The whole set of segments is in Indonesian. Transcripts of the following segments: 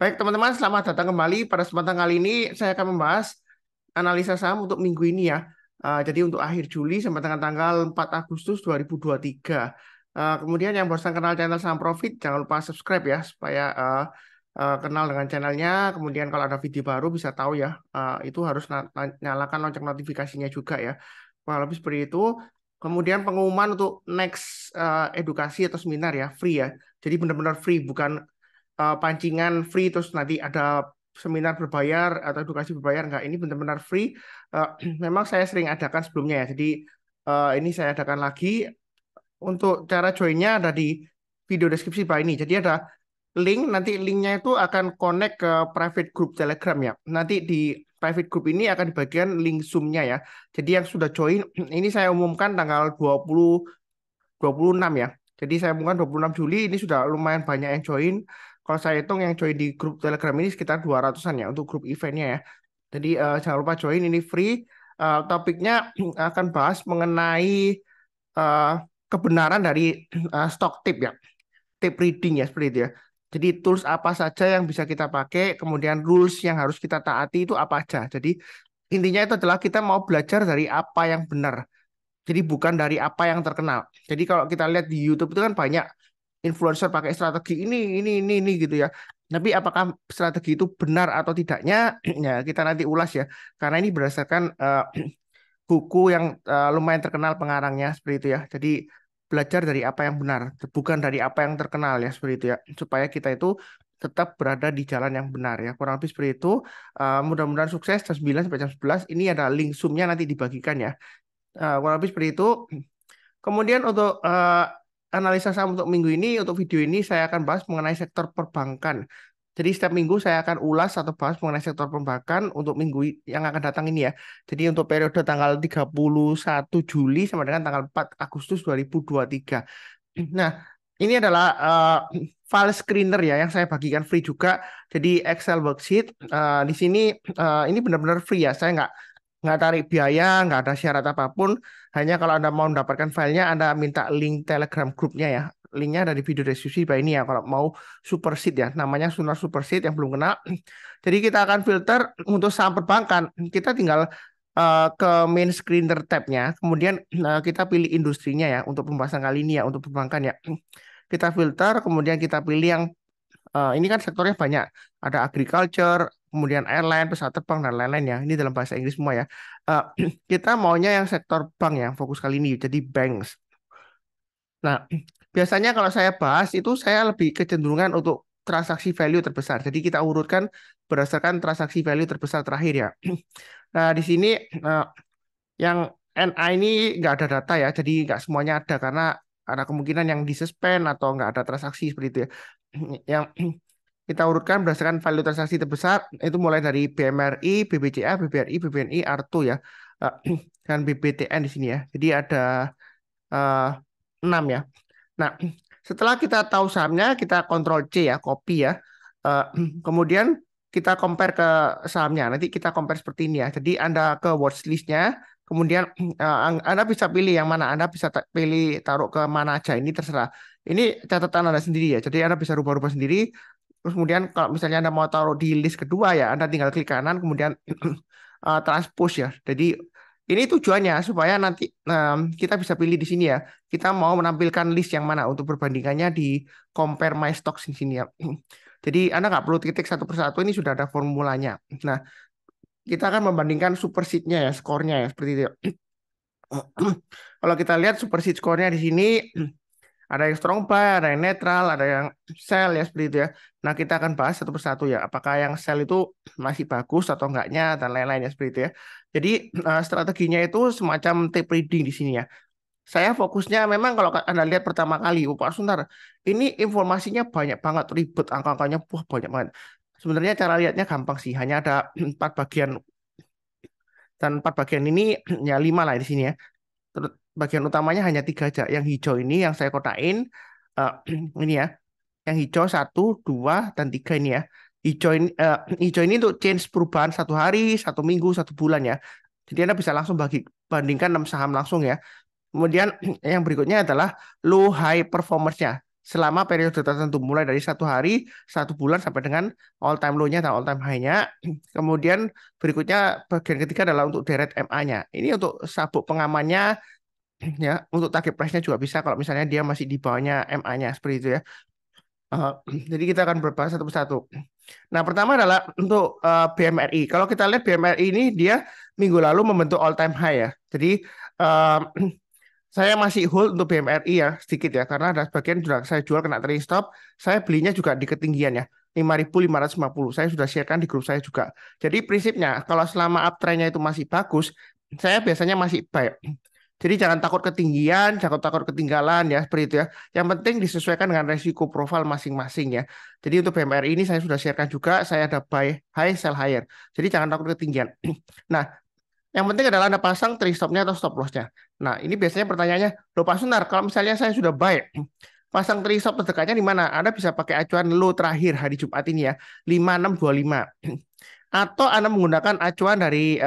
Baik teman-teman, selamat datang kembali. Pada kesempatan kali ini saya akan membahas analisa saham untuk minggu ini ya. Jadi untuk akhir Juli sampai dengan tanggal 4 Agustus 2023. Kemudian yang barusan kenal channel Saham Profit, jangan lupa subscribe ya supaya kenal dengan channelnya. Kemudian kalau ada video baru bisa tahu ya. Itu harus nyalakan lonceng notifikasinya juga ya. Kurang lebih seperti itu. Kemudian pengumuman untuk next edukasi atau seminar ya, free ya. Jadi benar-benar free, bukan pancingan free terus nanti ada seminar berbayar atau edukasi berbayar. Enggak, ini benar-benar free. Eh, Memang saya sering adakan sebelumnya ya, jadi ini saya adakan lagi. Untuk cara joinnya ada di video deskripsi bawah ini. Jadi ada link, nanti linknya itu akan connect ke private group Telegram ya. Nanti di private group ini akan di bagian link Zoom-nya ya. Jadi yang sudah join, ini saya umumkan tanggal 26 ya. Jadi saya umumkan 26 Juli, ini sudah lumayan banyak yang join. Kalau saya hitung yang join di grup Telegram ini sekitar 200-an ya untuk grup eventnya ya. Jadi jangan lupa join, ini free. Topiknya akan bahas mengenai eh, kebenaran dari stock tip ya, tip reading ya seperti itu ya. Jadi tools apa saja yang bisa kita pakai, kemudian rules yang harus kita taati itu apa aja. Jadi intinya itu adalah kita mau belajar dari apa yang benar. Jadi bukan dari apa yang terkenal. Jadi kalau kita lihat di YouTube itu kan banyak influencer pakai strategi ini gitu ya. Tapi apakah strategi itu benar atau tidaknya? Ya kita nanti ulas ya. Karena ini berdasarkan buku yang lumayan terkenal pengarangnya seperti itu ya. Jadi belajar dari apa yang benar, bukan dari apa yang terkenal ya seperti itu ya. Supaya kita itu tetap berada di jalan yang benar ya. Kurang lebih seperti itu. Mudah-mudahan sukses jam 9 sampai jam 11. Ini ada link Zoom-nya nanti dibagikan ya. Kurang lebih seperti itu. Kemudian untuk analisa saham untuk minggu ini, untuk video ini saya akan bahas mengenai sektor perbankan. Jadi setiap minggu saya akan ulas atau bahas mengenai sektor perbankan untuk minggu yang akan datang ini ya. Jadi untuk periode tanggal 31 Juli sampai dengan tanggal 4 Agustus 2023. Nah, ini adalah file screener ya yang saya bagikan free juga. Jadi Excel worksheet. Di sini ini benar-benar free ya. Saya nggak tarik biaya, nggak ada syarat apapun. Hanya kalau Anda mau mendapatkan filenya, Anda minta link Telegram grupnya ya. Linknya ada di video deskripsi bawah ini ya. Kalau mau Superseed ya, namanya Sunar Superseed yang belum kenal. Jadi kita akan filter untuk saham perbankan. Kita tinggal ke main screener tab-nya. Kemudian kita pilih industrinya ya untuk pembahasan kali ini ya untuk perbankan ya. Kita filter, kemudian kita pilih yang ini kan sektornya banyak. Ada agriculture, kemudian airline, pesawat terbang, dan lain-lain ya. Ini dalam bahasa Inggris semua ya. Eh, kita maunya yang sektor bank ya, fokus kali ini. Jadi banks. Nah, biasanya kalau saya bahas itu saya lebih kecenderungan untuk transaksi value terbesar. Jadi kita urutkan berdasarkan transaksi value terbesar terakhir ya. Nah, di sini yang NA ini nggak ada data ya. Jadi nggak semuanya ada karena ada kemungkinan yang disuspend atau nggak ada transaksi seperti itu ya. Yang kita urutkan berdasarkan value transaksi terbesar itu mulai dari BMRI, BBCA, BBRI, BBNI, Arto ya, Eh, dan BBTN di sini ya. Jadi ada eh, 6 ya. Nah, setelah kita tahu sahamnya, kita kontrol C ya, copy ya. Eh, Kemudian kita compare ke sahamnya. Nanti kita compare seperti ini ya. Jadi Anda ke watchlist-nya, kemudian Anda bisa pilih yang mana. Anda bisa pilih taruh ke mana aja. Ini terserah. Ini catatan Anda sendiri ya. Jadi Anda bisa rubah-rubah sendiri. Terus kemudian kalau misalnya Anda mau taruh di list kedua ya, Anda tinggal klik kanan, kemudian transpose ya. Jadi ini tujuannya supaya nanti kita bisa pilih di sini ya. Kita mau menampilkan list yang mana untuk perbandingannya di compare my stocks di sini ya. Jadi Anda nggak perlu ketik satu persatu, ini sudah ada formulanya. Nah, kita akan membandingkan superseed-nya ya, skornya ya, seperti itu ya. Kalau kita lihat superseed skornya di sini, ada yang strong buy, ada yang netral, ada yang sell ya seperti itu ya. Nah, kita akan bahas satu persatu ya. Apakah yang sell itu masih bagus atau enggaknya dan lain-lain ya seperti itu ya. Jadi strateginya itu semacam tape reading di sini ya. Saya fokusnya memang kalau Anda lihat pertama kali, oh, Pak Suntar, ini informasinya banyak banget, ribet, angka-angkanya wah banyak banget. Sebenarnya cara lihatnya gampang sih, hanya ada 4 bagian dan 4 bagian ini ya 5 lah di sini ya. Terus bagian utamanya hanya 3 aja. Yang hijau ini yang saya kotain eh, ini ya. Yang hijau 1, 2, dan 3 ini ya. Hijau ini untuk change perubahan 1 hari, 1 minggu, 1 bulan ya. Jadi Anda bisa langsung bandingkan 6 saham langsung ya. Kemudian yang berikutnya adalah low high performance-nya. selama periode tertentu mulai dari 1 hari, 1 bulan sampai dengan all time low-nya dan all time high-nya. Kemudian berikutnya bagian ketiga adalah untuk deret MA-nya. Ini untuk sabuk pengamannya ya, untuk target price-nya juga bisa kalau misalnya dia masih di bawahnya MA-nya seperti itu ya. Eh, jadi kita akan berbahas satu persatu. Nah, pertama adalah untuk BMRI. Kalau kita lihat BMRI ini dia minggu lalu membentuk all time high ya. Jadi eh, saya masih hold untuk BMRI ya sedikit ya karena ada sebagian sudah saya jual kena trailing stop. Saya belinya juga di ketinggian ya 5.550. Saya sudah sharekan di grup saya juga. Jadi prinsipnya kalau selama uptrendnya itu masih bagus, saya biasanya masih buy. Jadi jangan takut ketinggian, jangan takut ketinggalan ya seperti itu ya. Yang penting disesuaikan dengan resiko profil masing-masing ya. Jadi untuk BMRI ini saya sudah sharekan juga, saya ada buy high, sell higher. Jadi jangan takut ketinggian. Nah, yang penting adalah Anda pasang trade stop-nya atau stop loss-nya. Nah, ini biasanya pertanyaannya, loh Pak Sunar, kalau misalnya saya sudah buy, pasang trade stop terdekatnya di mana? Anda bisa pakai acuan low terakhir hari Jumat ini ya, 5625. Atau Anda menggunakan acuan dari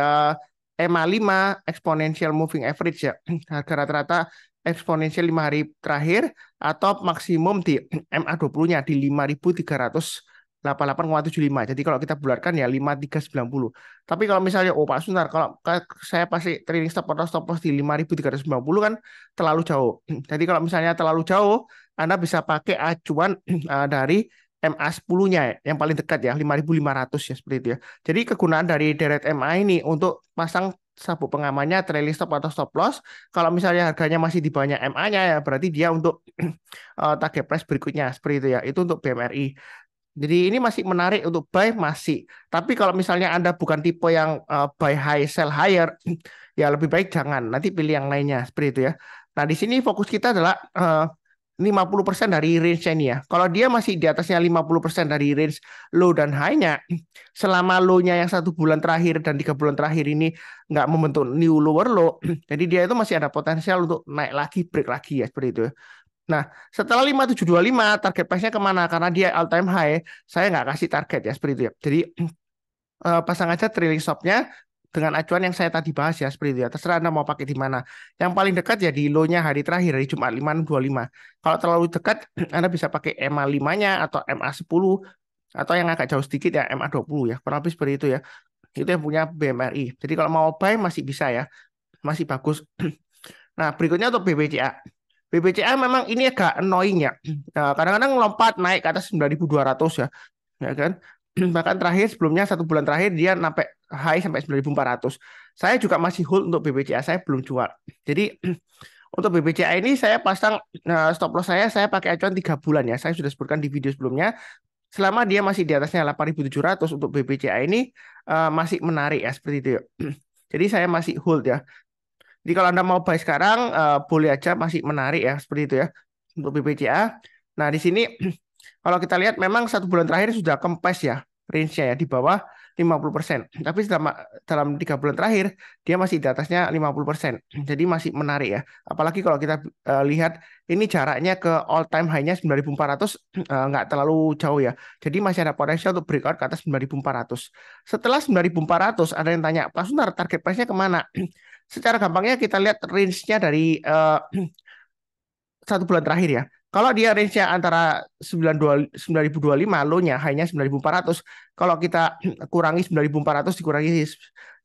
EMA 5 exponential moving average ya. Harga rata-rata eksponensial 5 hari terakhir atau maksimum di MA20-nya di 5.388,75. Jadi kalau kita bulatkan ya 5.390. Tapi kalau misalnya Pak Sunar, kalau saya pasti trailing stop atau stop loss di 5.390 kan terlalu jauh. Jadi kalau misalnya terlalu jauh, Anda bisa pakai acuan dari MA10-nya yang paling dekat ya 5.500 ya seperti itu ya. Jadi kegunaan dari deret MA ini untuk pasang sabuk pengamannya trailing stop atau stop loss. Kalau misalnya harganya masih di bawahnya MA-nya ya berarti dia untuk target price berikutnya seperti itu ya. Itu untuk BMRI. Jadi ini masih menarik untuk buy masih. Tapi kalau misalnya Anda bukan tipe yang buy high sell higher ya lebih baik jangan. Nanti pilih yang lainnya seperti itu ya. Nah, di sini fokus kita adalah 50% dari range ini ya. Kalau dia masih di atasnya 50% dari range low dan high-nya, selama low-nya yang 1 bulan terakhir dan 3 bulan terakhir ini nggak membentuk new lower low, jadi dia itu masih ada potensial untuk naik lagi, break lagi ya, seperti itu. Nah, setelah 5725, target price-nya kemana? Karena dia all time high, saya nggak kasih target ya, seperti itu ya. Jadi pasang aja trailing stop-nya dengan acuan yang saya tadi bahas ya seperti itu ya. Terserah Anda mau pakai di mana. Yang paling dekat ya di low-nya hari terakhir hari Jumat 5.25. Kalau terlalu dekat Anda bisa pakai MA5-nya atau MA10 atau yang agak jauh sedikit ya MA20 ya. Kurang lebih seperti itu ya. Itu yang punya BMRI. Jadi kalau mau buy masih bisa ya. Masih bagus. Nah, berikutnya untuk BBCA. BBCA memang ini agak annoying ya. Kadang-kadang lompat naik ke atas 9.200 ya kan? Bahkan terakhir sebelumnya 1 bulan terakhir dia sampai high sampai 9.400. Saya juga masih hold untuk BBCA, saya belum jual. Jadi untuk BBCA ini saya pasang stop loss saya pakai acuan 3 bulan ya. Saya sudah sebutkan di video sebelumnya. Selama dia masih di atasnya 8.700 untuk BBCA ini masih menarik ya seperti itu ya. Jadi saya masih hold ya. Jadi kalau Anda mau buy sekarang boleh aja masih menarik ya seperti itu ya untuk BBCA. Nah, di sini kalau kita lihat memang 1 bulan terakhir sudah kempes ya range-nya ya di bawah 50%. Tapi dalam 3 bulan terakhir dia masih di atasnya 50%. Jadi masih menarik ya. Apalagi kalau kita lihat ini jaraknya ke all time high-nya 9.400 nggak terlalu jauh ya. Jadi masih ada potensial untuk breakout ke atas 9.400. Setelah 9.400 ada yang tanya, Pak Sunar target price-nya kemana? Secara gampangnya kita lihat range-nya dari 1 bulan terakhir ya. Kalau dia range-nya antara 9.025 low-nya, high-nya 9.400. Kalau kita kurangi 9.400 dikurangi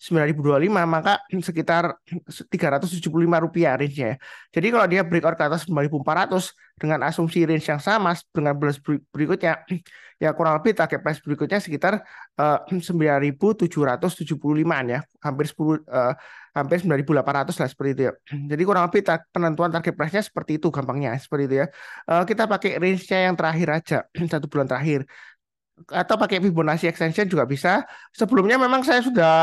9.025 maka sekitar Rp375 range-nya ya. Jadi kalau dia breakout ke atas 9.400 dengan asumsi range yang sama dengan bulan berikutnya ya kurang lebih target price berikutnya sekitar 9.775-an ya. Hampir 9.800 lah seperti itu ya. Jadi kurang lebih penentuan target price-nya seperti itu gampangnya seperti itu ya. Kita pakai range-nya yang terakhir aja 1 bulan terakhir atau pakai Fibonacci extension juga bisa. Sebelumnya memang saya sudah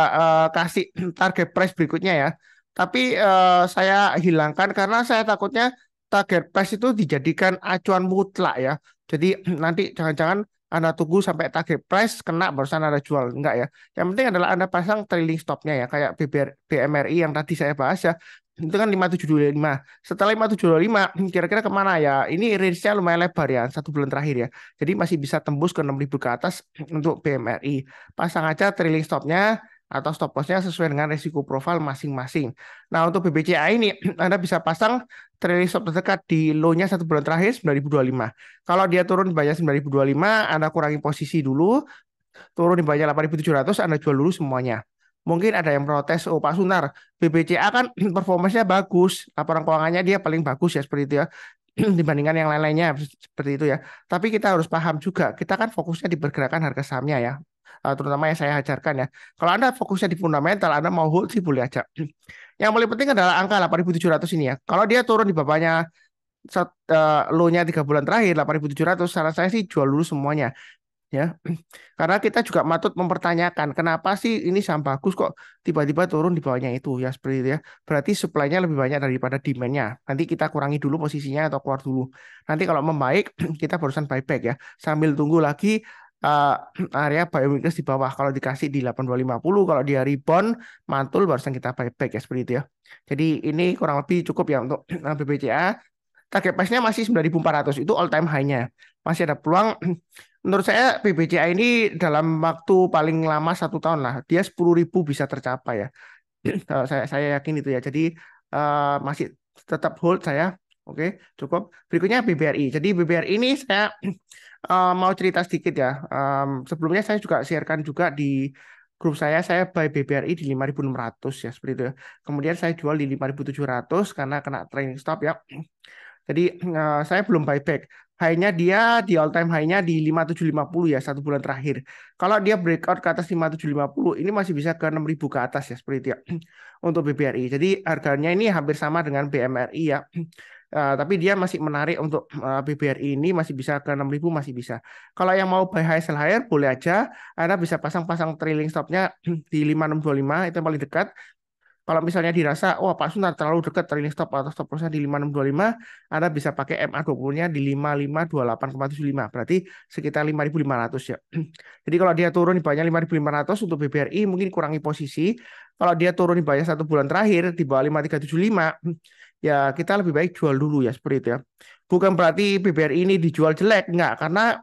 kasih target price berikutnya ya. Tapi saya hilangkan karena saya takutnya target price itu dijadikan acuan mutlak ya. Jadi nanti jangan-jangan Anda tunggu sampai target price kena barusan Anda jual. Enggak ya. Yang penting adalah Anda pasang trailing stop-nya ya. Kayak BMRI yang tadi saya bahas ya. Itu kan 5725. Setelah 5725 kira-kira kemana ya? Ini range-nya lumayan lebar ya. 1 bulan terakhir ya. Jadi masih bisa tembus ke 6.000 ke atas untuk BMRI. Pasang aja trailing stop-nya atau stop lossnya sesuai dengan risiko profil masing-masing. Nah, untuk BBCA ini Anda bisa pasang trailing stop terdekat di low-nya 1 bulan terakhir 9.025. Kalau dia turun di bawah 9.025, Anda kurangi posisi dulu, turun di bawah 8.700, Anda jual dulu semuanya. Mungkin ada yang protes, oh Pak Sunar, BBCA kan performanya bagus, laporan keuangannya dia paling bagus ya seperti itu ya, dibandingkan yang lain-lainnya seperti itu ya. Tapi kita harus paham juga, kita kan fokusnya di pergerakan harga sahamnya ya. Terutama yang saya ajarkan ya. Kalau Anda fokusnya di fundamental, Anda mau hold sih boleh aja. Yang paling penting adalah angka 8.700 ini ya. Kalau dia turun di bawahnya low-nya 3 bulan terakhir 8.700, saran saya sih jual dulu semuanya ya. Karena kita juga patut mempertanyakan kenapa sih ini saham bagus kok tiba-tiba turun di bawahnya itu ya seperti itu ya. Berarti supply-nya lebih banyak daripada demand-nya. Nanti kita kurangi dulu posisinya atau keluar dulu. Nanti kalau membaik kita barusan buyback ya. Sambil tunggu lagi uh, area buy weakness di bawah. Kalau dikasih di 8250, kalau dia rebound mantul barusan kita buyback ya seperti itu ya. Jadi ini kurang lebih cukup ya untuk BBCA. Target price-nya masih 9.400, itu all time high-nya. Masih ada peluang. Menurut saya PBCA ini dalam waktu paling lama 1 tahun lah, dia 10.000 bisa tercapai ya. Kalau saya yakin itu ya. Jadi masih tetap hold saya. Oke, cukup. Berikutnya BBRI. Jadi BBRI ini saya mau cerita sedikit ya. Sebelumnya saya juga sharekan juga di grup saya buy BBRI di 5.600 ya seperti itu ya. Kemudian saya jual di 5.700 karena kena trailing stop ya. Jadi saya belum buyback. High-nya dia di all time high-nya di 5.750 ya 1 bulan terakhir. Kalau dia breakout ke atas 5.750 ini masih bisa ke 6.000 ke atas ya seperti itu ya untuk BBRI. Jadi harganya ini hampir sama dengan BMRI ya. Tapi dia masih menarik untuk BBRI ini masih bisa ke 6.000 masih bisa. Kalau yang mau buy high sell higher boleh aja. Anda bisa pasang-pasang trailing stopnya di 5.625 itu yang paling dekat. Kalau misalnya dirasa, wah Pak Sunar terlalu dekat trailing stop atau stop lossnya di 5625, Anda bisa pakai MA20-nya di 5528,75. Berarti sekitar 5.500 ya. Jadi kalau dia turun di bawahnya 5.500 untuk BBRI, mungkin kurangi posisi. Kalau dia turun di bawahnya 1 bulan terakhir, di bawah 5375, ya kita lebih baik jual dulu ya, seperti itu ya. Bukan berarti BBRI ini dijual jelek, enggak. Karena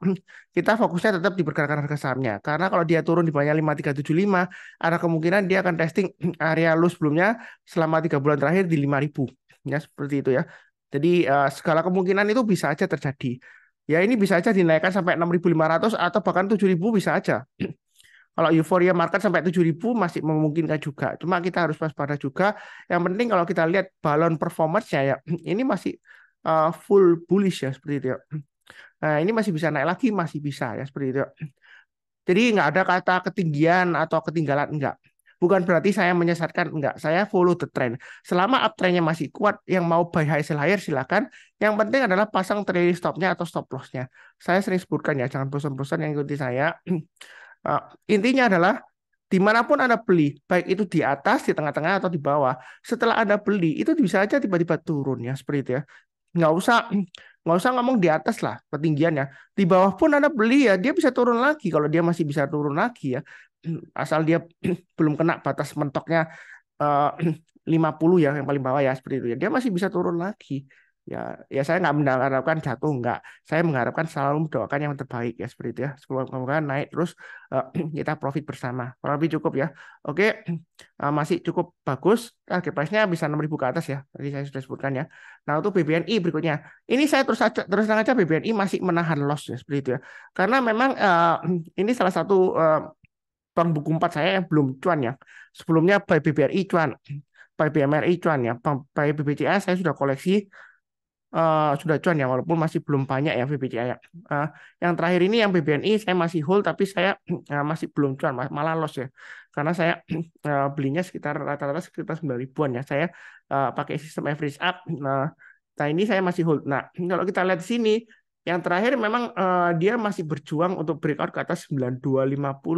kita fokusnya tetap di pergerakan harga sahamnya. Karena kalau dia turun di bawahnya 5375, ada kemungkinan dia akan testing area low sebelumnya selama 3 bulan terakhir di 5.000 ya seperti itu ya. Jadi segala kemungkinan itu bisa aja terjadi. Ya ini bisa aja dinaikkan sampai 6.500 atau bahkan 7.000 bisa aja. Kalau euforia market sampai 7.000 masih memungkinkan juga. Cuma kita harus waspada juga. Yang penting kalau kita lihat balon performance-nya ya, ini masih full bullish ya seperti itu ya. Nah, ini masih bisa naik lagi, masih bisa ya seperti itu ya. Jadi nggak ada kata ketinggian atau ketinggalan, enggak. Bukan berarti saya menyesatkan, enggak. Saya follow the trend. Selama uptrendnya masih kuat, yang mau buy high sell higher silakan. Yang penting adalah pasang trailing stopnya atau stop lossnya. Saya sering sebutkan ya, jangan bosan-bosan yang ikuti saya. Intinya adalah dimanapun Anda beli, baik itu di atas, di tengah-tengah, atau di bawah, setelah Anda beli, itu bisa aja tiba-tiba turun ya, seperti itu ya. Nggak usah nggak usah ngomong di atas lah ketinggiannya. Di bawah pun Anda beli ya, dia bisa turun lagi kalau dia masih bisa turun lagi ya. Asal dia belum kena batas mentoknya 50 ya, yang paling bawah ya, seperti itu ya. Dia masih bisa turun lagi. Ya saya nggak mengharapkan jatuh, nggak. Saya mengharapkan selalu mendoakan yang terbaik ya seperti itu ya. Semoga naik terus kita profit bersama. Kurang lebih cukup ya. Oke, masih cukup bagus. Target price-nya bisa 6.000 ke atas ya. Tadi saya sudah sebutkan ya. Nah untuk BBNI berikutnya, ini saya terus terang aja BBNI masih menahan loss ya seperti itu ya. Karena memang ini salah satu bank buku 4 saya yang belum cuan ya. Sebelumnya by BBRI cuan, by BMRI cuan ya. By BBCA saya sudah koleksi sudah cuan ya walaupun masih belum banyak ya BBCA ya. Yang terakhir ini yang BBNI saya masih hold tapi saya masih belum cuan malah loss ya. Karena saya belinya sekitar rata-rata sekitar 9 ribuan ya. Saya pakai sistem average up. Nah ini saya masih hold. Nah kalau kita lihat di sini yang terakhir memang dia masih berjuang untuk breakout ke atas 9250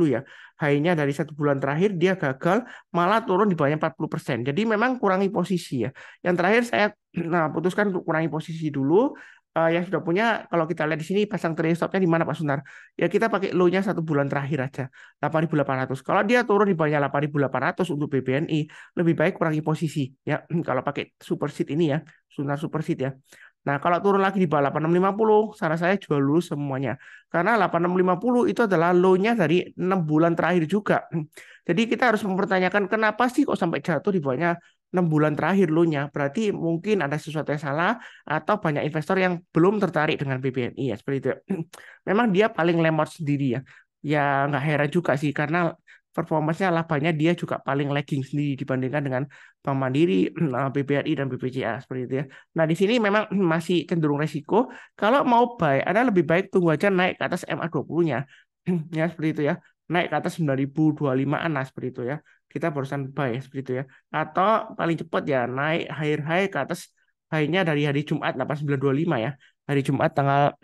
ya. High-nya dari 1 bulan terakhir dia gagal malah turun di bawahnya 40%. Jadi memang kurangi posisi ya. Yang terakhir saya putuskan untuk kurangi posisi dulu. Yang sudah punya, kalau kita lihat di sini pasang trailing stopnya di mana Pak Sunar? Ya kita pakai low-nya 1 bulan terakhir aja, 8.800. Kalau dia turun di bawahnya 8.800 untuk BBNI, lebih baik kurangi posisi ya. Kalau pakai super seed ini ya, Sunar super seed ya. Nah, kalau turun lagi di bawah 8650, saran saya jual dulu semuanya. Karena 8650 itu adalah low-nya dari 6 bulan terakhir juga. Jadi kita harus mempertanyakan kenapa sih kok sampai jatuh di bawahnya 6 bulan terakhir low-nya. Berarti mungkin ada sesuatu yang salah atau banyak investor yang belum tertarik dengan BBNI ya seperti itu. Memang dia paling lemot sendiri ya. Ya nggak heran juga sih karena performanya labanya dia juga paling lagging sendiri dibandingkan dengan Bank Mandiri, BBRI dan BPCA seperti itu ya. Nah, di sini memang masih cenderung resiko. Kalau mau buy, Anda lebih baik tunggu aja naik ke atas MA20-nya. Ya, seperti itu ya. Naik ke atas 9.025-an nah, seperti itu ya. Kita barusan buy seperti itu ya. Atau paling cepat ya naik high ke atas high-nya dari hari Jumat 8925 ya. Hari Jumat tanggal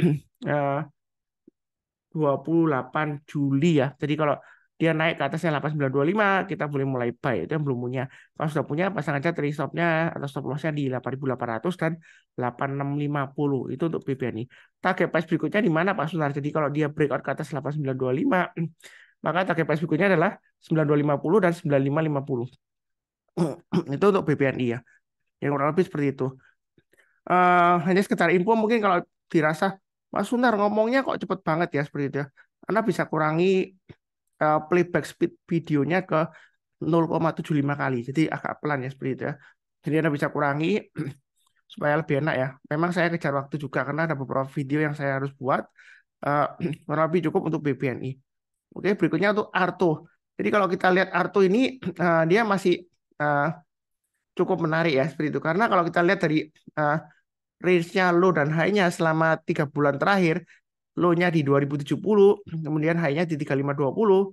28 Juli ya. Jadi kalau dia naik ke atasnya 8925, kita boleh mulai buy. Itu yang belum punya. Kalau sudah punya, pasang aja trade stop-nya atau stop loss-nya di 8.800 dan 8650. Itu untuk BBNI. Target price berikutnya di mana Pak Sunar? Jadi kalau dia breakout ke atas 8925, maka target price berikutnya adalah 9250 dan 9550. Itu untuk BBNI ya. Yang kurang lebih seperti itu. Hanya sekedar info mungkin kalau dirasa Mas Sunar ngomongnya kok cepet banget ya seperti itu ya. Anda bisa kurangi playback speed videonya ke 0,75 kali. Jadi agak pelan ya seperti itu ya. Jadi Anda bisa kurangi supaya lebih enak ya. Memang saya kejar waktu juga karena ada beberapa video yang saya harus buat. Uh, kurang lebih cukup untuk BBNI. Oke, berikutnya untuk Arto. Jadi kalau kita lihat Arto ini dia masih uh, cukup menarik ya seperti itu. Karena kalau kita lihat dari range-nya low dan high-nya selama 3 bulan terakhir, low-nya di 2070, kemudian high-nya di 3520.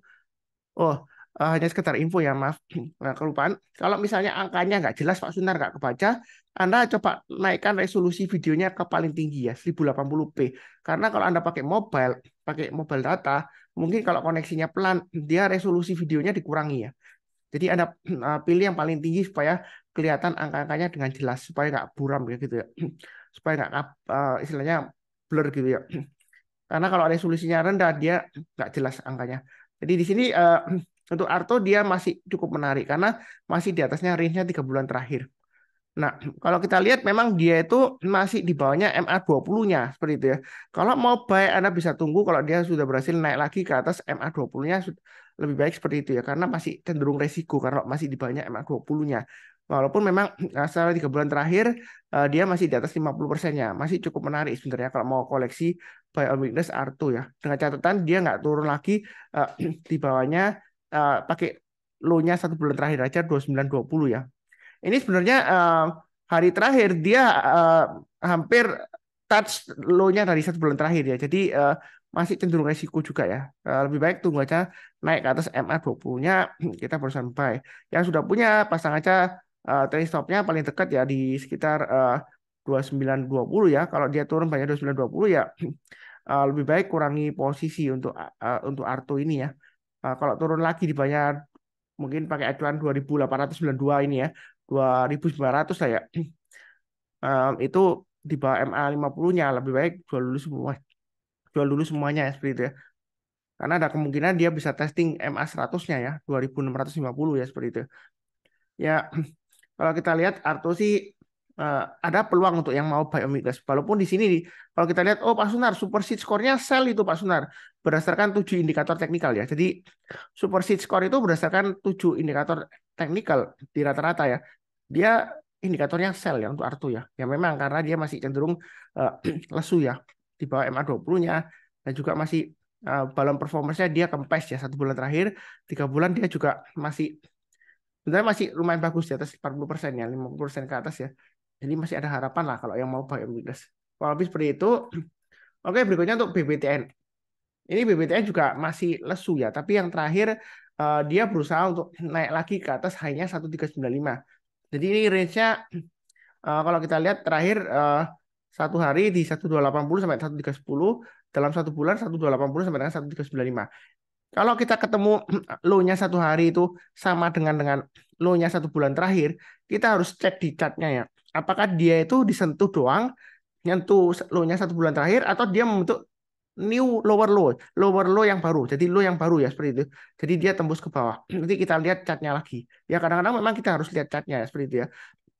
Oh, hanya sekedar info ya, maaf. Nah, kelupaan. Kalau misalnya angkanya nggak jelas, Pak Sunar nggak kebaca, Anda coba naikkan resolusi videonya ke paling tinggi ya, 1080p. Karena kalau Anda pakai mobile data, mungkin kalau koneksinya pelan, dia resolusi videonya dikurangi ya. Jadi Anda pilih yang paling tinggi supaya kelihatan angka-angkanya dengan jelas, supaya nggak buram ya gitu ya. Supaya nggak istilahnya blur gitu ya. Karena kalau resolusinya rendah dia nggak jelas angkanya. Jadi di sini untuk Arto dia masih cukup menarik karena masih di atasnya range-nya 3 bulan terakhir. Nah, kalau kita lihat memang dia itu masih di bawahnya MA20-nya seperti itu ya. Kalau mau buy Anda bisa tunggu kalau dia sudah berhasil naik lagi ke atas MA20-nya lebih baik seperti itu ya karena masih cenderung resiko karena masih di bawahnya MA20-nya. Walaupun memang setelah 3 bulan terakhir dia masih di atas 50%-nya. Masih cukup menarik sebenarnya kalau mau koleksi buy on weakness Arto ya. Dengan catatan dia nggak turun lagi di bawahnya pakai low-nya 1 bulan terakhir aja 2920 ya. Ini sebenarnya hari terakhir dia hampir touch low-nya dari 1 bulan terakhir ya. Jadi masih cenderung resiko juga ya. Lebih baik tunggu aja naik ke atas MA20-nya kita barusan buy. Yang sudah punya pasang aja trade stop-nya paling dekat ya di sekitar 2920 ya. Kalau dia turun banyak 2920 ya lebih baik kurangi posisi untuk Arto ini ya. Kalau turun lagi di banyak mungkin pakai acuan 2892 ini ya. 2.900 saya itu di bawah MA50-nya lebih baik jual dulu semuanya ya seperti itu ya karena ada kemungkinan dia bisa testing MA100-nya ya 2.650 ya seperti itu ya. Kalau kita lihat Arto sih ada peluang untuk yang mau buy Omnibus walaupun di sini kalau kita lihat oh Pak Sunar super seed score-nya sell itu Pak Sunar berdasarkan 7 indikator teknikal ya. Jadi super seed score itu berdasarkan 7 indikator teknikal di rata-rata ya. Dia indikatornya sell ya untuk Arto ya. Ya memang karena dia masih cenderung lesu ya di bawah MA20-nya dan juga masih balon performance-nya dia kempes ya 1 bulan terakhir, 3 bulan dia juga masih sebenarnya masih lumayan bagus di atas 40% ya, 50% ke atas ya. Jadi masih ada harapan lah kalau yang mau buy Omnibus. Kalau lebih seperti itu, oke berikutnya untuk BBTN. Ini BBTN juga masih lesu ya, tapi yang terakhir dia berusaha untuk naik lagi ke atas high-nya 1395. Jadi ini range-nya kalau kita lihat terakhir satu hari di 1280 sampai 1310, dalam 1 bulan 1280 sampai dengan 1395. Kalau kita ketemu low-nya satu hari itu sama dengan low-nya 1 bulan terakhir, kita harus cek di chart-nya ya. Apakah dia itu disentuh doang, nyentuh low-nya 1 bulan terakhir, atau dia membentuk new lower low yang baru. Jadi low yang baru ya seperti itu. Jadi dia tembus ke bawah. Nanti kita lihat chart-nya lagi. Ya kadang-kadang memang kita harus lihat chart-nya ya seperti itu ya.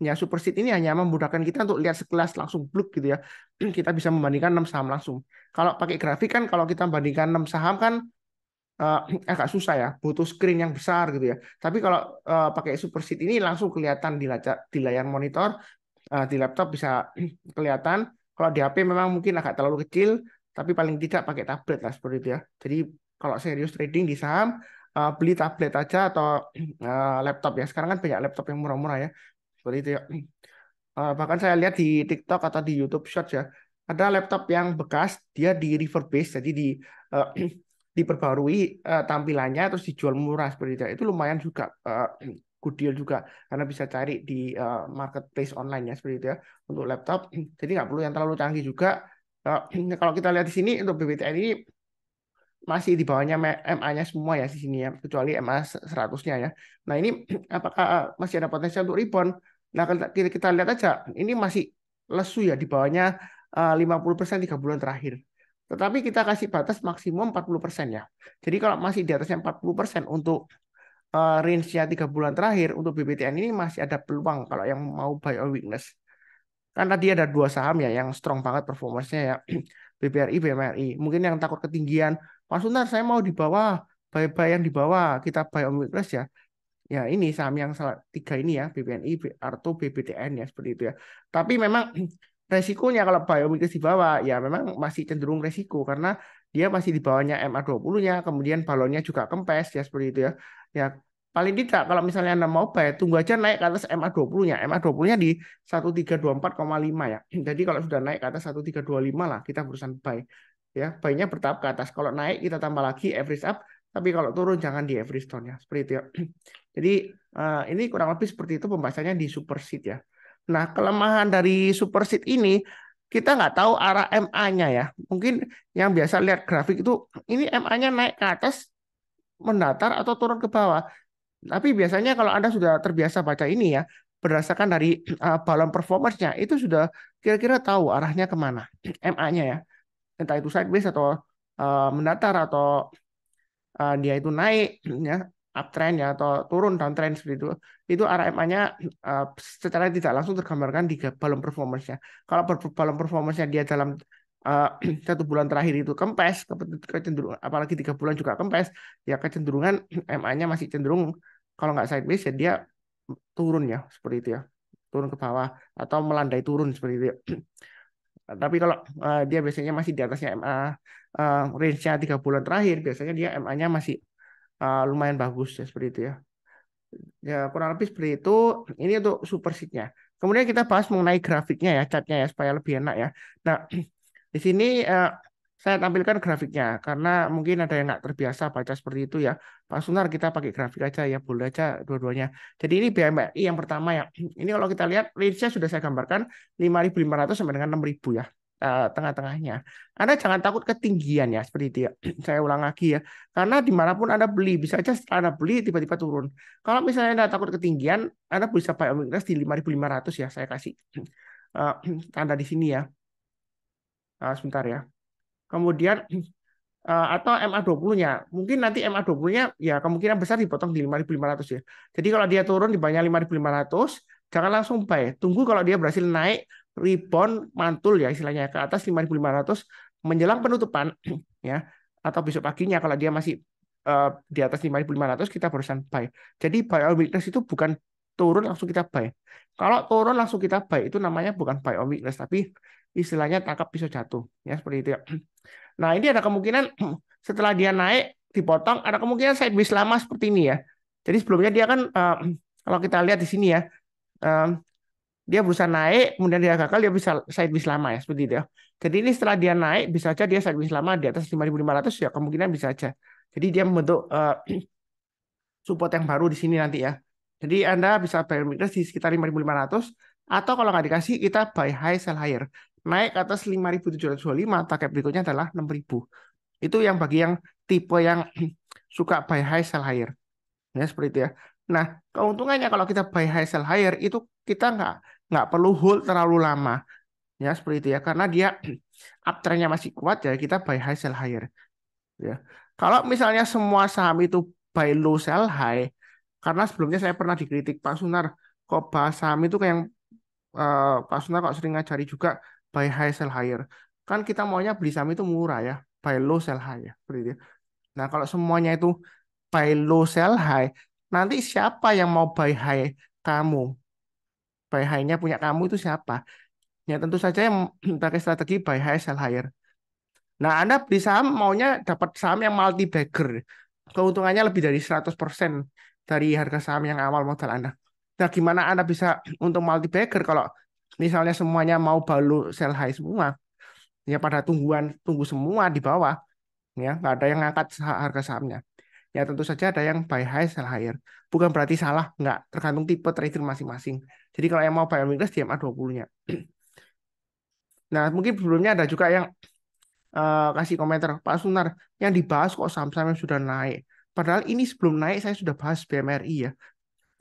ya Superseed ini hanya memudahkan kita untuk lihat sekelas langsung bluk gitu ya. Kita bisa membandingkan 6 saham langsung. Kalau pakai grafik kan, kalau kita bandingkan 6 saham kan eh, agak susah ya, butuh screen yang besar gitu ya. Tapi kalau pakai Superseed ini langsung kelihatan di layar monitor, di laptop bisa kelihatan. Kalau di HP memang mungkin agak terlalu kecil, tapi paling tidak pakai tablet lah seperti itu ya. Jadi kalau serius trading di saham, beli tablet aja atau laptop ya. Sekarang kan banyak laptop yang murah-murah ya, seperti itu ya. Bahkan saya lihat di TikTok atau di YouTube Shorts ya, ada laptop yang bekas, dia di refurbish, jadi eh, diperbarui tampilannya terus dijual murah seperti itu. Itu lumayan juga good deal juga karena bisa cari di marketplace online ya seperti itu ya untuk laptop. Jadi nggak perlu yang terlalu canggih juga. Kalau kita lihat di sini untuk BBTN ini masih di bawahnya MA-nya semua ya di sini ya, kecuali MA 100-nya ya. Nah, ini apakah masih ada potensi untuk rebound? Nah, kita lihat aja, ini masih lesu ya di bawahnya 50% 3 bulan terakhir. Tetapi kita kasih batas maksimum 40% ya. Jadi kalau masih di atasnya 40% untuk range-nya 3 bulan terakhir untuk BBTN ini masih ada peluang kalau yang mau buy on weakness. Kan tadi ada dua saham ya yang strong banget performance-nya ya. BBRI, BMRI. Mungkin yang takut ketinggian, Mas Sunar saya mau di bawah, buy yang di bawah, kita buy on weakness ya. Ya ini saham yang salah tiga ini ya, BBNI, Arto, BBTN ya seperti itu ya. Tapi memang resikonya kalau buy on weakness di bawah ya memang masih cenderung resiko karena dia masih di bawahnya MA20-nya, kemudian balonnya juga kempes ya seperti itu ya. Ya paling tidak kalau misalnya Anda mau buy, tunggu aja naik ke atas MA20-nya. MA20-nya di 1324,5 ya. Jadi kalau sudah naik ke atas 1325 lah kita berusaha buy. Ya, buy-nya bertahap ke atas. Kalau naik kita tambah lagi average up, tapi kalau turun jangan di average down ya. Seperti itu ya. Jadi ini kurang lebih seperti itu pembahasannya di Superseed ya. Nah, kelemahan dari Superseed ini kita nggak tahu arah MA-nya ya. Mungkin yang biasa lihat grafik itu ini MA-nya naik ke atas, mendatar atau turun ke bawah. Tapi biasanya kalau Anda sudah terbiasa baca ini ya, berdasarkan dari balon performance-nya, itu sudah kira-kira tahu arahnya kemana, MA-nya ya. Entah itu sideways atau mendatar atau dia itu naik ya uptrend ya atau turun downtrend seperti itu arah MA-nya secara tidak langsung tergambarkan di balon performance-nya. Kalau balon performance-nya dia dalam uh, 1 bulan terakhir itu kempes, kecenderungan apalagi 3 bulan juga kempes, ya kecenderungan MA-nya masih cenderung kalau nggak sideways ya dia turun ya seperti itu ya, turun ke bawah atau melandai turun seperti itu ya. Tapi kalau dia biasanya masih di atasnya MA range-nya 3 bulan terakhir, biasanya dia MA-nya masih lumayan bagus ya seperti itu ya. Ya kurang lebih seperti itu. Ini untuk superseed-nya. Kemudian kita bahas mengenai grafiknya ya, chartnya ya supaya lebih enak ya. Nah di sini saya tampilkan grafiknya karena mungkin ada yang nggak terbiasa baca seperti itu ya. Pak Sunar kita pakai grafik aja ya, boleh aja dua-duanya. Jadi ini BMI yang pertama ya. Ini kalau kita lihat range-nya sudah saya gambarkan 5.500 sampai dengan 6.000 ya. Tengah-tengahnya. Anda jangan takut ketinggian ya seperti itu ya. Saya ulang lagi ya. Karena dimanapun Anda beli, bisa aja setelah Anda beli tiba-tiba turun. Kalau misalnya Anda takut ketinggian, Anda bisa buy on weakness di 5.500 ya. Saya kasih uh, tanda di sini ya. Sebentar ya. Kemudian atau MA20-nya. Mungkin nanti MA20-nya ya kemungkinan besar dipotong di 5.500 ya. Jadi kalau dia turun di bawahnya 5.500, jangan langsung buy. Tunggu kalau dia berhasil naik, rebound, mantul ya istilahnya ke atas 5.500 menjelang penutupan ya. Atau besok paginya kalau dia masih di atas 5.500 kita barusan buy. Jadi buy on weakness itu bukan turun langsung kita buy. Kalau turun langsung kita buy itu namanya bukan buy on weakness tapi istilahnya tangkap pisau jatuh ya seperti itu ya. Nah, ini ada kemungkinan setelah dia naik dipotong ada kemungkinan sideways lama seperti ini ya. Jadi sebelumnya dia kan kalau kita lihat di sini ya dia berusaha naik kemudian dia gagal dia bisa sideways lama ya seperti itu ya. Jadi ini setelah dia naik bisa aja dia sideways lama di atas 5.500 ya kemungkinan bisa aja. Jadi dia membentuk support yang baru di sini nanti ya. Jadi Anda bisa buy weakness di sekitar 5.500 atau kalau nggak dikasih kita buy high sell higher. Naik ke atas 5.725 target berikutnya adalah 6.000. Itu yang bagi yang tipe yang suka buy high sell higher. Ya seperti itu ya. Nah, keuntungannya kalau kita buy high sell higher itu kita nggak perlu hold terlalu lama. Ya seperti itu ya karena dia uptrendnya masih kuat ya kita buy high sell higher. Ya. Kalau misalnya semua saham itu buy low sell high, karena sebelumnya saya pernah dikritik Pak Sunar, kok bahas saham itu kayak yang Pak Suna kok sering ngajari juga buy high sell higher. Kan kita maunya beli saham itu murah ya, buy low sell high ya, seperti itu. Nah, kalau semuanya itu buy low sell high, nanti siapa yang mau buy high kamu? Buy high-nya punya kamu itu siapa? Ya tentu saja yang pakai strategi buy high sell higher. Nah, Anda beli saham maunya dapat saham yang multi bagger. Keuntungannya lebih dari 100% dari harga saham yang awal modal Anda. Nah, gimana Anda bisa untuk multi bagger kalau misalnya semuanya mau balu sell high semua? Ya pada tunggu semua di bawah, ya nggak ada yang ngangkat harga sahamnya. Ya tentu saja ada yang buy high sell higher. Bukan berarti salah, nggak, tergantung tipe trader masing-masing. Jadi kalau yang mau buy on weakness di MA20-nya. Nah, mungkin sebelumnya ada juga yang kasih komentar, Pak Sunar, yang dibahas kok saham-saham yang sudah naik. Padahal ini sebelum naik saya sudah bahas BMRI ya.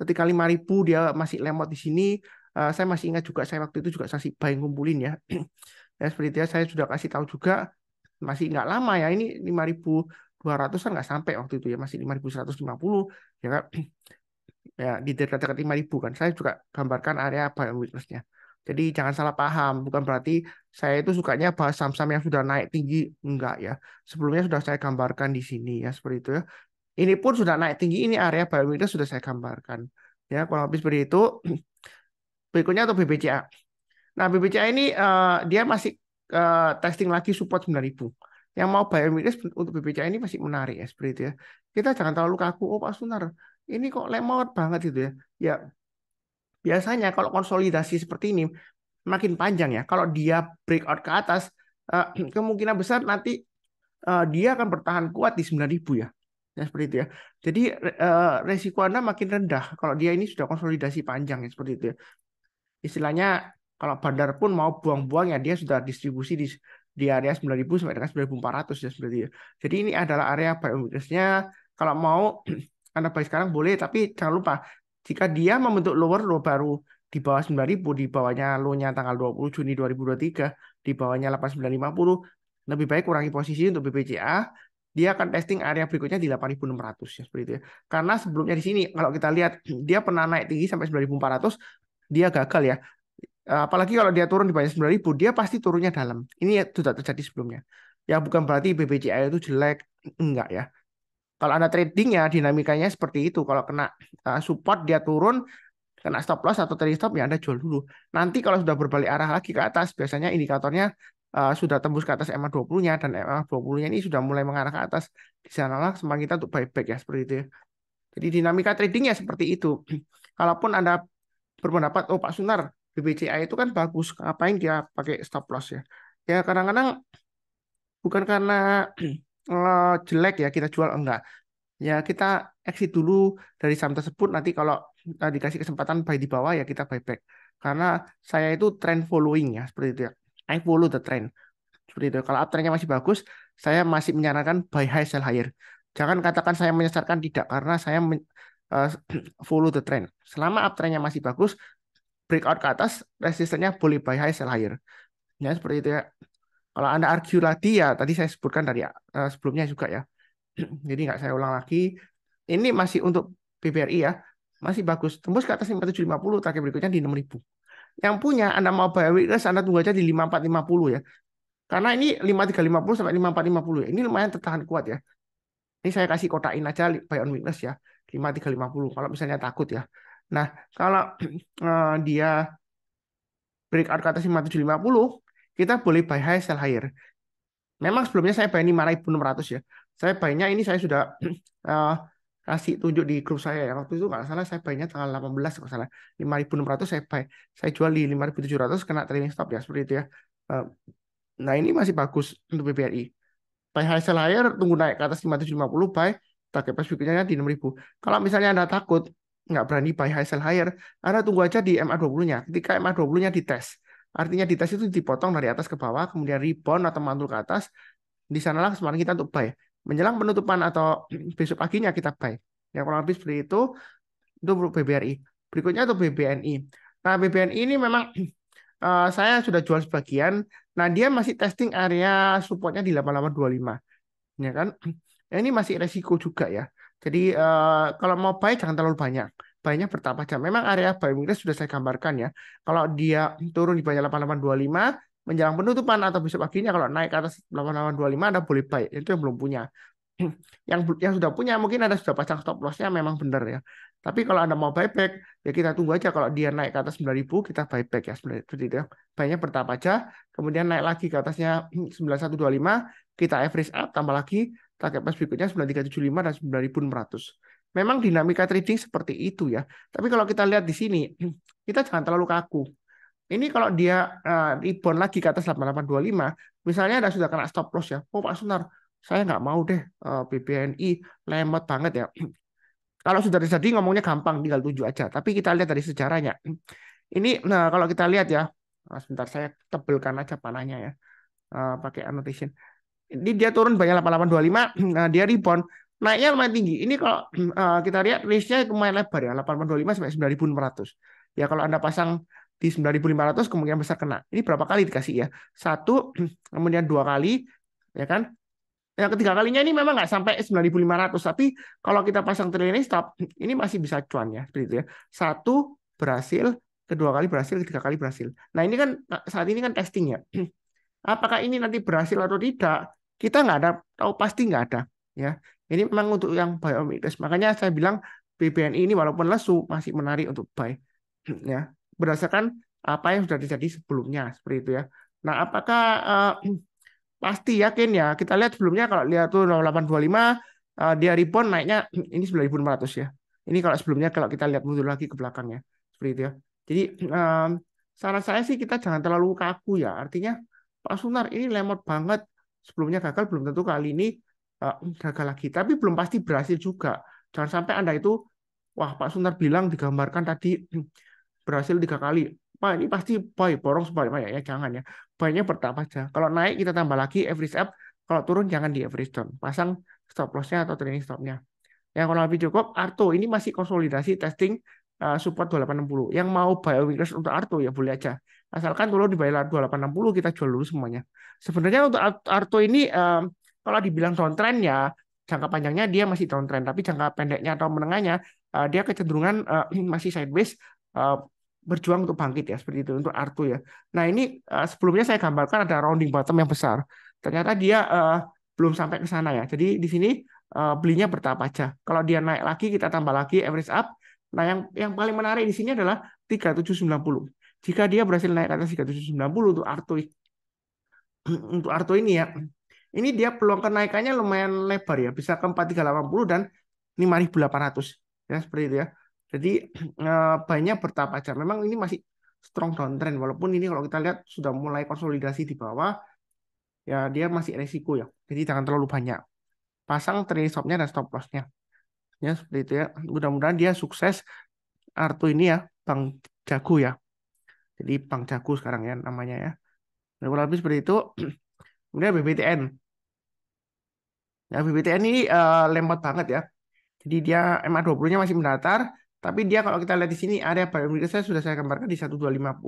Ketika 5.000 dia masih lemot di sini, saya masih ingat juga saya waktu itu juga masih buy ngumpulin ya. Ya seperti itu ya, saya sudah kasih tahu juga masih nggak lama ya, ini 5.200 kan nggak sampai waktu itu ya, masih 5.150 ya kan. Ya di dekat-dekat 5.000 kan saya juga gambarkan area buy and weakness-nya. Jadi jangan salah paham, bukan berarti saya itu sukanya bahas saham-saham yang sudah naik tinggi, enggak ya. Sebelumnya sudah saya gambarkan di sini ya seperti itu ya. Ini pun sudah naik tinggi, ini area buy and weakness sudah saya gambarkan. Ya, kurang lebih seperti itu. Berikutnya untuk BBCA. Nah, BBCA ini dia masih testing lagi support 9.000. Yang mau buy and weakness untuk BBCA ini masih menarik ya seperti itu ya. Kita jangan terlalu kaku, oh Pak Sunar, ini kok lemot banget gitu ya. Ya, biasanya kalau konsolidasi seperti ini makin panjang ya. Kalau dia breakout ke atas, kemungkinan besar nanti dia akan bertahan kuat di 9.000 ya. Ya seperti itu ya. Jadi resiko Anda makin rendah kalau dia ini sudah konsolidasi panjang ya seperti itu ya. Istilahnya kalau bandar pun mau buang-buang ya dia sudah distribusi di area 9.000 sampai dengan 9.400 ya seperti itu. Jadi ini adalah area buy and weakness-nya. Kalau mau Anda buy sekarang boleh, tapi jangan lupa jika dia membentuk lower low baru di bawah 9.000, di bawahnya low-nya tanggal 20 Juni 2023, di bawahnya 8.950, lebih baik kurangi posisi untuk BBCA. Dia akan testing area berikutnya di 8.600 ya seperti itu ya. Karena sebelumnya di sini kalau kita lihat dia pernah naik tinggi sampai 9.400, dia gagal ya. Apalagi kalau dia turun di bawah 9.000, dia pasti turunnya dalam. Ini ya sudah terjadi sebelumnya. Ya bukan berarti BBCA itu jelek, enggak ya. Kalau Anda trading ya dinamikanya seperti itu. Kalau kena support dia turun, kena stop loss atau trading stop ya Anda jual dulu. Nanti kalau sudah berbalik arah lagi ke atas, biasanya indikatornya sudah tembus ke atas MA20-nya dan MA20-nya ini sudah mulai mengarah ke atas. Di sanalah semangat kita untuk buyback ya seperti itu ya. Jadi dinamika tradingnya seperti itu. Kalaupun Anda berpendapat, oh Pak Sunar, BBCA itu kan bagus, ngapain dia pakai stop loss ya? Ya kadang-kadang bukan karena jelek ya kita jual, enggak. Ya kita exit dulu dari saham tersebut, nanti kalau dikasih kesempatan buy di bawah ya kita buyback. Karena saya itu trend following ya, seperti itu ya. I follow the trend. Seperti itu. Kalau uptrendnya masih bagus, saya masih menyarankan buy high sell higher. Jangan katakan saya menyesatkan, tidak, karena saya uh, follow the trend. Selama uptrendnya masih bagus, breakout ke atas, resistennya boleh buy high sell higher. Ya seperti itu ya. Kalau Anda argue lagi ya tadi saya sebutkan dari sebelumnya juga ya. Jadi nggak saya ulang lagi. Ini masih untuk BBRI ya. Masih bagus. Tembus ke atas 5.750, target berikutnya di 6.000. Yang punya Anda mau buy weakness, Anda tunggu aja di 5.450 ya. Karena ini 5.350 sampai 5.450 ya. Ini lumayan tertahan kuat ya. Ini saya kasih kotakin aja buy on weakness ya. 5.350 kalau misalnya takut ya. Nah, kalau dia breakout ke atas 5.750, kita boleh buy high sell higher. Memang sebelumnya saya buy 5.600 ya. Saya buy-nya ini saya sudah kasih tunjuk di grup saya ya. Waktu itu nggak salah saya buy-nya tanggal 18 kalau salah. 5.600 saya buy. Saya jual di 5.700 kena trailing stop ya seperti itu ya. Nah, ini masih bagus untuk BBRI. Buy high sell higher, tunggu naik ke atas 5.750, buy, target price berikutnya di 6.000. Kalau misalnya Anda takut, nggak berani buy high sell higher, Anda tunggu aja di MA20-nya. Ketika MA20-nya dites, artinya dites itu dipotong dari atas ke bawah, kemudian rebound atau mantul ke atas, di sanalah kesempatan kita untuk buy. Menjelang penutupan atau besok paginya kita buy. Yang kurang lebih seperti itu untuk BBRI. Berikutnya untuk BBNI. Nah, BBNI ini memang saya sudah jual sebagian. Nah, dia masih testing area supportnya di 8825. Ya kan? Ini masih resiko juga ya. Jadi kalau mau buy jangan terlalu banyak. banyak bertahap aja. Memang area buy weakness sudah saya gambarkan ya. Kalau dia turun di bawah 8825 menjelang penutupan atau besok paginya kalau naik ke atas 8825 Anda boleh buy. Itu yang belum punya. Yang sudah punya mungkin Anda sudah pasang stop lossnya memang benar ya. Tapi kalau Anda mau buyback ya kita tunggu aja kalau dia naik ke atas 9.000 kita buyback ya seperti itu ya. Banyak bertahap aja. Kemudian naik lagi ke atasnya 9125 kita average up tambah lagi target price berikutnya 9375 dan 9600. Memang dinamika trading seperti itu ya. Tapi kalau kita lihat di sini kita jangan terlalu kaku. Ini kalau dia rebound lagi ke atas 8825, misalnya ada sudah kena stop loss ya. Oh Pak Sunar, saya nggak mau deh BBNI lemot banget ya. Kalau sudah terjadi ngomongnya gampang, tinggal tuju aja. Tapi kita lihat dari sejarahnya. Ini, nah kalau kita lihat ya, sebentar saya tebelkan aja panahnya ya, pakai annotation. Ini dia turun banyak 8825, nah dia rebound. Naiknya lumayan tinggi. Ini kalau kita lihat range-nya lumayan lebar ya, 8825 sampai 9600. Ya kalau Anda pasang di 9500 kemungkinan besar kena. Ini berapa kali dikasih ya? Satu, kemudian dua kali, ya kan? Yang ketiga kalinya ini memang nggak sampai 9.500, tapi kalau kita pasang trailing stop, ini masih bisa cuan ya, seperti itu ya. Satu berhasil, kedua kali berhasil, ketiga kali berhasil. Nah ini kan saat ini kan testing ya. Apakah ini nanti berhasil atau tidak? Kita nggak ada tahu pasti nggak ada ya. Ini memang untuk yang buy on weakness. Makanya saya bilang BBNI ini walaupun lesu masih menarik untuk buy ya. Berdasarkan apa yang sudah terjadi sebelumnya seperti itu ya. Nah, apakah pasti yakin ya. Kita lihat sebelumnya kalau lihat tuh 0825 dia rebound naiknya ini 9.500 ya. Ini kalau sebelumnya kalau kita lihat mundur lagi ke belakangnya seperti itu ya. Jadi saran saya sih kita jangan terlalu kaku ya. Artinya Pak Sunar ini lemot banget. Sebelumnya gagal belum tentu kali ini gagal lagi. Tapi belum pasti berhasil juga. Jangan sampai Anda itu wah Pak Sunar bilang digambarkan tadi berhasil 3 kali. Pak ini pasti buy borong sebanyak ya jangan ya. Buy-nya bertahap aja. Kalau naik kita tambah lagi average up, kalau turun jangan di average down. Pasang stop loss-nya atau trailing stop-nya. Yang kalau lebih cukup Arto ini masih konsolidasi testing support 2860. Yang mau buy weakness untuk Arto ya boleh aja. Asalkan turun di bawah 2860 kita jual dulu semuanya. Sebenarnya untuk Arto ini kalau dibilang downtrend ya jangka panjangnya dia masih downtrend, tapi jangka pendeknya atau menengahnya dia kecenderungan masih sideways berjuang untuk bangkit ya seperti itu untuk Arto ya. Nah ini sebelumnya saya gambarkan ada rounding bottom yang besar. Ternyata dia belum sampai ke sana ya. Jadi di sini belinya bertahap aja. Kalau dia naik lagi kita tambah lagi average up. Nah yang paling menarik di sini adalah 3790. Jika dia berhasil naik ke atas 3790 untuk Arto ini ya. Ini dia peluang kenaikannya lumayan lebar ya, bisa ke 4380 dan 5800 ya seperti itu ya. Jadi banyak bertahap aja. Memang ini masih strong downtrend walaupun ini kalau kita lihat sudah mulai konsolidasi di bawah ya dia masih resiko ya. Jadi jangan terlalu banyak. Pasang trailing stop-nya dan stop loss-nya. Ya seperti itu ya. Mudah-mudahan dia sukses Arto ini ya, Bang Jago ya. Jadi Bang Jago sekarang ya namanya ya. Nah, kurang lebih seperti itu. Kemudian BBTN. Ya, BBTN ini lemot banget ya. Jadi dia MA20-nya masih mendatar, tapi dia kalau kita lihat di sini area buy saya sudah saya gambarkan di 1250.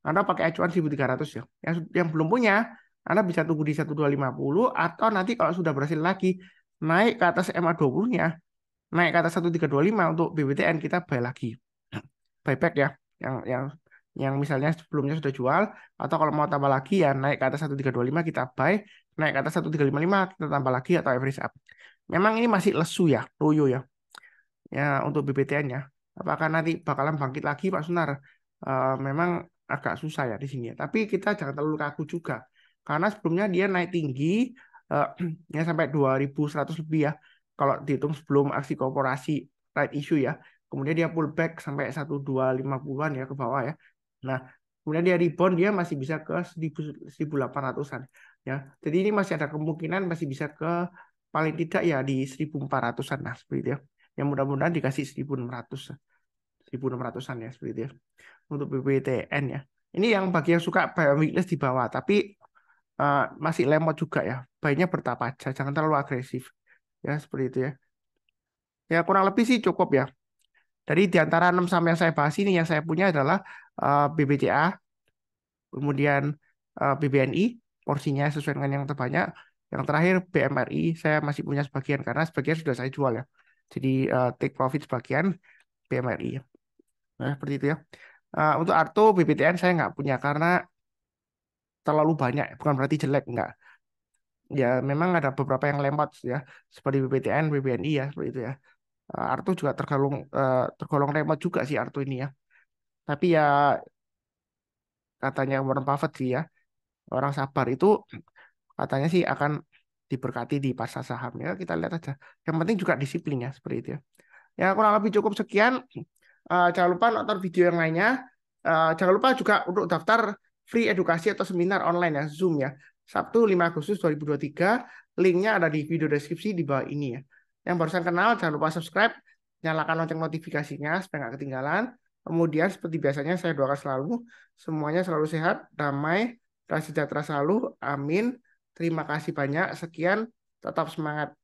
Anda pakai acuan 1300 ya. Yang belum punya, Anda bisa tunggu di 1250 atau nanti kalau sudah berhasil lagi naik ke atas MA20-nya, naik ke atas 1325 untuk BBTN kita buy lagi. Buyback ya. Yang misalnya sebelumnya sudah jual atau kalau mau tambah lagi ya naik ke atas 1325 kita buy, naik ke atas 1355 kita tambah lagi atau average up. Memang ini masih lesu ya, loyo ya. Ya untuk BBTN-nya. Apakah nanti bakalan bangkit lagi Pak Sunar? Memang agak susah ya di sini. Tapi kita jangan terlalu kaku juga. Karena sebelumnya dia naik tinggi uh, ya sampai 2100 lebih ya. Kalau dihitung sebelum aksi korporasi right issue ya. Kemudian dia pullback sampai 1250-an ya ke bawah ya. Nah, kemudian dia rebound dia masih bisa ke 1800-an ya. Jadi ini masih ada kemungkinan masih bisa ke paling tidak ya di 1400-an nah seperti itu ya. Yang mudah-mudahan dikasih 1600-an ya seperti itu ya. Untuk BBTN ya. Ini yang bagi yang suka buy on weakness di bawah tapi masih lemot juga ya. Baiknya bertahap aja, jangan terlalu agresif. Ya seperti itu ya. Ya kurang lebih sih cukup ya. Dari di antara 6 saham yang saya bahas ini yang saya punya adalah BBCA, kemudian BBNI, porsinya sesuai dengan yang terbanyak. Yang terakhir BMRI, saya masih punya sebagian karena sebagian sudah saya jual ya. Jadi take profit sebagian, BMRI. Nah, seperti itu ya. Untuk Arto BPTN saya nggak punya karena terlalu banyak, bukan berarti jelek, enggak. Ya memang ada beberapa yang lemot ya, seperti BPTN, BBNI ya, seperti itu ya. Arto juga tergolong lemot juga sih Arto ini ya. Tapi ya katanya Warren Buffett sih ya, orang sabar itu katanya sih akan diberkati di pasar saham ya. Kita lihat aja. Yang penting juga disiplin ya, seperti itu ya. Ya kurang lebih cukup sekian. Jangan lupa nonton video yang lainnya. Jangan lupa juga untuk daftar free edukasi atau seminar online ya, Zoom ya. Sabtu 5 Agustus 2023. Linknya ada di video deskripsi di bawah ini ya. Yang barusan kenal, jangan lupa subscribe, nyalakan lonceng notifikasinya supaya nggak ketinggalan. Kemudian seperti biasanya saya doakan selalu semuanya selalu sehat, damai, dan sejahtera selalu. Amin. Terima kasih banyak. Sekian, tetap semangat.